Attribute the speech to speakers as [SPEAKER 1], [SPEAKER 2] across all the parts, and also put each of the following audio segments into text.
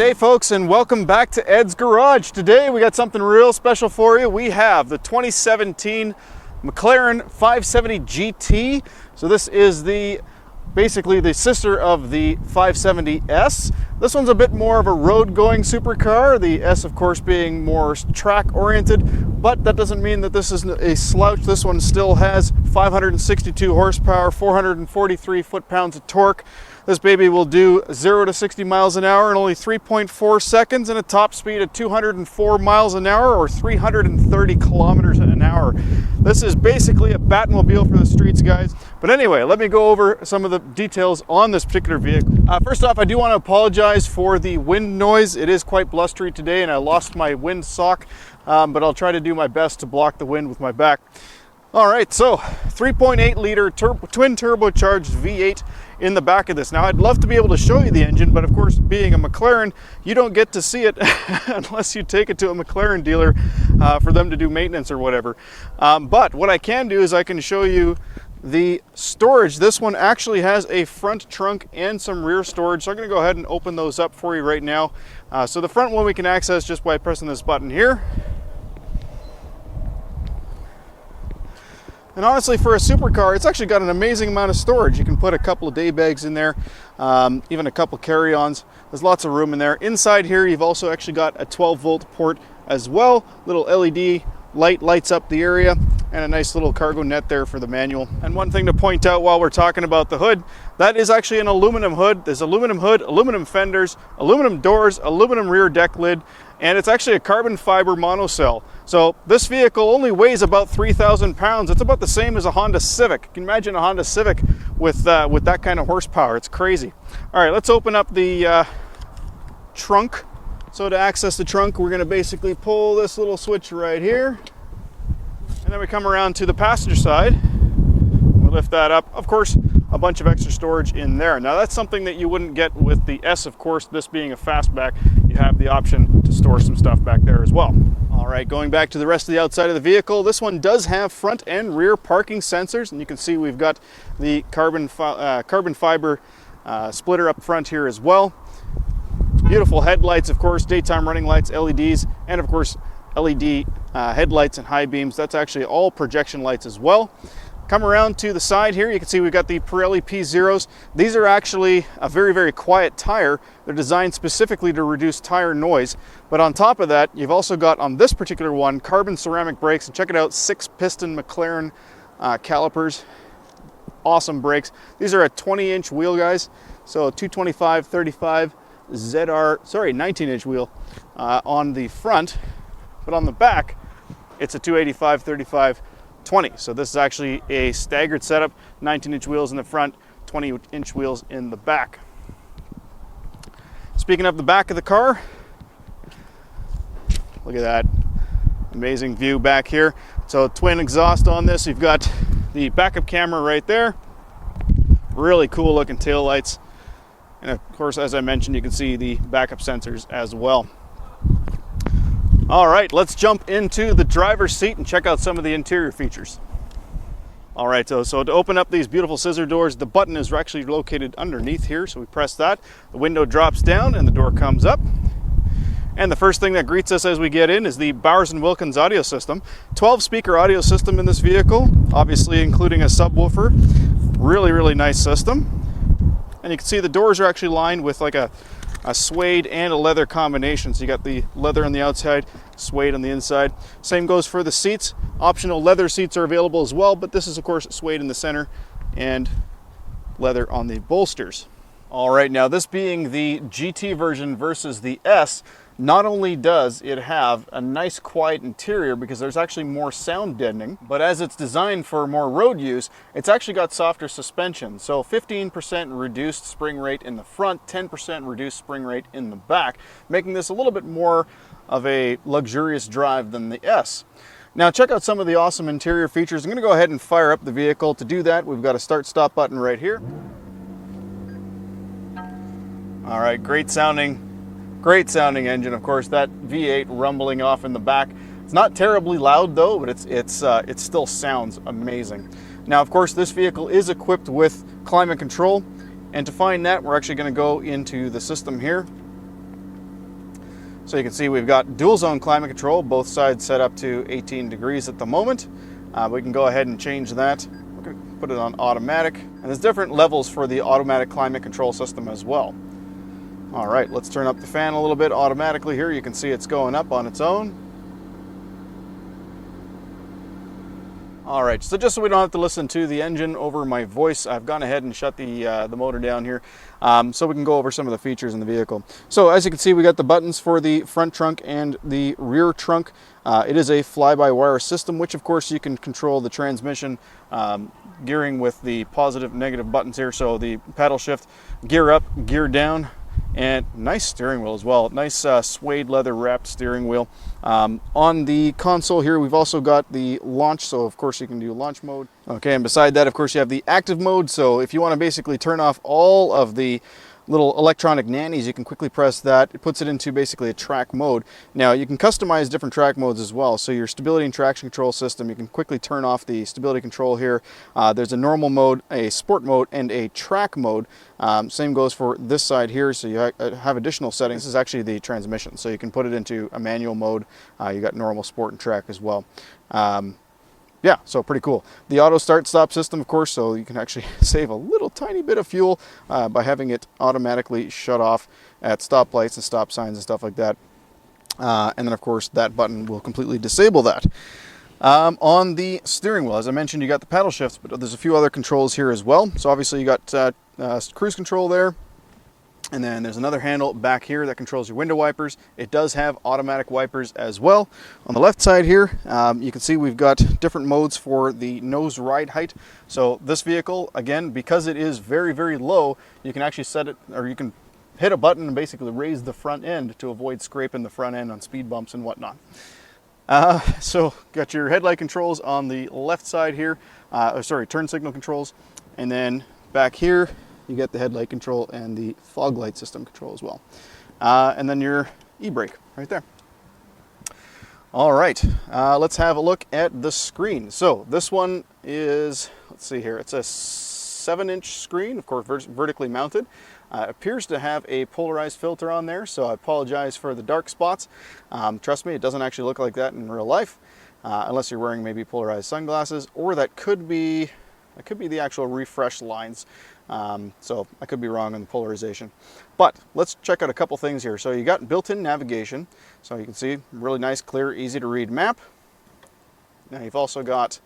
[SPEAKER 1] Hey folks, and welcome back to Ed's Garage. Today we got something real special for you. We have the 2017 McLaren 570 GT. So this is basically the sister of the 570S. This one's a bit more of a road-going supercar, the S of course being more track-oriented, but that doesn't mean that this isn't a slouch. This one still has 562 horsepower, 443 foot-pounds of torque. This baby will do 0 to 60 miles an hour in only 3.4 seconds and a top speed of 204 miles an hour or 330 kilometers an hour. This is basically a Batmobile for the streets, guys. But anyway, let me go over some of the details on this particular vehicle. First off, I do want to apologize for the wind noise. It is quite blustery today and I lost my wind sock, but I'll try to do my best to block the wind with my back. All right, so 3.8 liter twin turbocharged V8 in the back of this. Now, I'd love to be able to show you the engine, but of course, being a McLaren, you don't get to see it unless you take it to a McLaren dealer for them to do maintenance or whatever. But what I can do is I can show you the storage. This one actually has a front trunk and some rear storage, so I'm going to go ahead and open those up for you right now. So the front one we can access just by pressing this button here. And honestly, for a supercar, it's actually got an amazing amount of storage. You can put a couple of day bags in there, even a couple carry-ons. There's lots of room in there. Inside here, you've also actually got a 12-volt port as well. Little LED light lights up the area, and a nice little cargo net there for the manual. And one thing to point out while we're talking about the hood, that is actually an aluminum hood. There's aluminum hood, aluminum fenders, aluminum doors, aluminum rear deck lid, and it's actually a carbon fiber monocell. So this vehicle only weighs about 3,000 pounds. It's about the same as a Honda Civic. You can imagine a Honda Civic with that kind of horsepower. It's crazy. All right, let's open up the trunk. So to access the trunk, we're gonna basically pull this little switch right here. And then we come around to the passenger side. We lift that up. Of course, a bunch of extra storage in there. Now that's something that you wouldn't get with the S, of course. This being a fastback, you have the option to store some stuff back there as well. All right, going back to the rest of the outside of the vehicle, this one does have front and rear parking sensors, and you can see we've got the carbon fiber splitter up front here as well. Beautiful headlights, of course, daytime running lights, LEDs, and of course LED headlights and high beams. That's actually all projection lights as well. Come around to the side here, you can see we've got the Pirelli P0s. These are actually a very, very quiet tire. They're designed specifically to reduce tire noise. But on top of that, you've also got on this particular one, carbon ceramic brakes. And check it out, 6-piston McLaren calipers. Awesome brakes. These are a 20-inch wheel, guys. So 225/35 19-inch wheel on the front. But on the back, it's a 285/35 20. So this is actually a staggered setup, 19-inch wheels in the front, 20-inch wheels in the back. Speaking of the back of the car, look at that amazing view back here. So twin exhaust on this. You've got the backup camera right there. Really cool looking tail lights. And of course, as I mentioned, you can see the backup sensors as well. All right, let's jump into the driver's seat and check out some of the interior features. All right, so to open up these beautiful scissor doors, the button is actually located underneath here. So we press that, the window drops down and the door comes up. And the first thing that greets us as we get in is the Bowers & Wilkins audio system. 12-speaker audio system in this vehicle, obviously including a subwoofer. Really, really nice system. And you can see the doors are actually lined with like a suede and a leather combination. So you got the leather on the outside, suede on the inside. Same goes for the seats. Optional leather seats are available as well, but this is of course suede in the center and leather on the bolsters. All right, now this being the GT version versus the S, not only does it have a nice quiet interior because there's actually more sound deadening, but as it's designed for more road use, it's actually got softer suspension. So 15% reduced spring rate in the front, 10% reduced spring rate in the back, making this a little bit more of a luxurious drive than the S. Now check out some of the awesome interior features. I'm going to go ahead and fire up the vehicle. To do that, we've got a start-stop button right here. All right, great sounding engine. Of course, that V8 rumbling off in the back. It's not terribly loud though, but it still sounds amazing. Now, of course, this vehicle is equipped with climate control, and to find that, we're actually going to go into the system here. So you can see we've got dual zone climate control, both sides set up to 18 degrees at the moment. We can go ahead and change that. We're going to put it on automatic. And there's different levels for the automatic climate control system as well. All right, let's turn up the fan a little bit automatically here. You can see it's going up on its own. All right, so just so we don't have to listen to the engine over my voice, I've gone ahead and shut the motor down here so we can go over some of the features in the vehicle. So as you can see, we got the buttons for the front trunk and the rear trunk. It is a fly-by-wire system, which of course you can control the transmission gearing with the positive and negative buttons here. So the paddle shift, gear up, gear down, and nice steering wheel as well. Nice suede leather wrapped steering wheel. On the console here, we've also got the launch, so of course you can do launch mode. Okay, and beside that, of course, you have the active mode. So if you want to basically turn off all of the little electronic nannies, you can quickly press that. It puts it into basically a track mode. Now you can customize different track modes as well. So your stability and traction control system, you can quickly turn off the stability control here. There's a normal mode, a sport mode, and a track mode. Same goes for this side here. So you have additional settings. This is actually the transmission. So you can put it into a manual mode. You got normal, sport, and track as well. Yeah, so pretty cool. The auto start stop system, of course, so you can actually save a little tiny bit of fuel by having it automatically shut off at stoplights and stop signs and stuff like that. And then, of course, that button will completely disable that. On the steering wheel, as I mentioned, you got the paddle shifts, but there's a few other controls here as well. So obviously you got cruise control there. And then there's another handle back here that controls your window wipers. It does have automatic wipers as well. On the left side here, you can see we've got different modes for the nose ride height. So this vehicle, again, because it is very, very low, you can actually set it, or you can hit a button and basically raise the front end to avoid scraping the front end on speed bumps and whatnot. So got your headlight controls on the left side here, turn signal controls. And then back here, you get the headlight control and the fog light system control as well. And then your e-brake right there. All right, let's have a look at the screen. So this one is, let's see here, it's a 7-inch screen, of course, vertically mounted. Appears to have a polarized filter on there, so I apologize for the dark spots. Trust me, it doesn't actually look like that in real life, unless you're wearing maybe polarized sunglasses, or that could be the actual refresh lines. So I could be wrong on the polarization. But let's check out a couple things here. So you got built-in navigation. So you can see really nice, clear, easy to read map. Now you've also got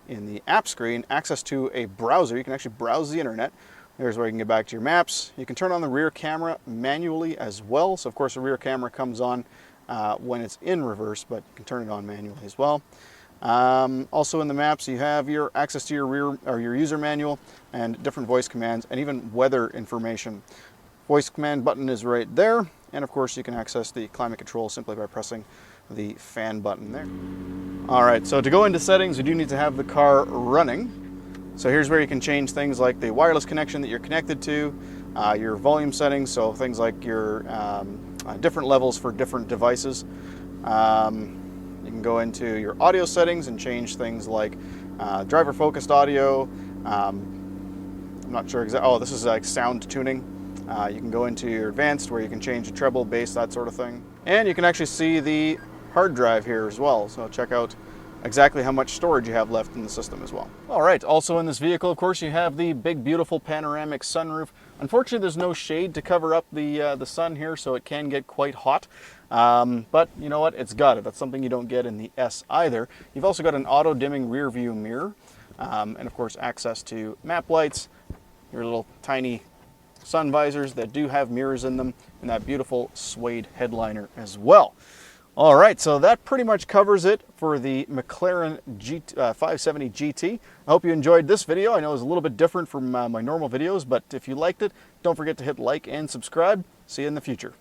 [SPEAKER 1] in the app screen access to a browser. You can actually browse the internet. There's where you can get back to your maps. You can turn on the rear camera manually as well. So of course the rear camera comes on when it's in reverse, but you can turn it on manually as well. Also in the maps, you have your access to your user manual and different voice commands and even weather information. Voice command button is right there. And of course you can access the climate control simply by pressing the fan button there. All right, so to go into settings, we do need to have the car running. So here's where you can change things like the wireless connection that you're connected to, your volume settings, so things like your different levels for different devices. You can go into your audio settings and change things like driver focused audio. I'm not sure exactly. Oh, this is like sound tuning. You can go into your advanced where you can change the treble, bass, that sort of thing. And you can actually see the hard drive here as well. So check out exactly how much storage you have left in the system as well. All right, also in this vehicle, of course, you have the big, beautiful panoramic sunroof. Unfortunately, there's no shade to cover up the sun here, so it can get quite hot. But you know what? It's got it. That's something you don't get in the S either. You've also got an auto-dimming rear view mirror, and of course, access to map lights, your little tiny sun visors that do have mirrors in them, and that beautiful suede headliner as well. All right, so that pretty much covers it for the McLaren 570 GT. I hope you enjoyed this video. I know it was a little bit different from my normal videos, but if you liked it, don't forget to hit like and subscribe. See you in the future.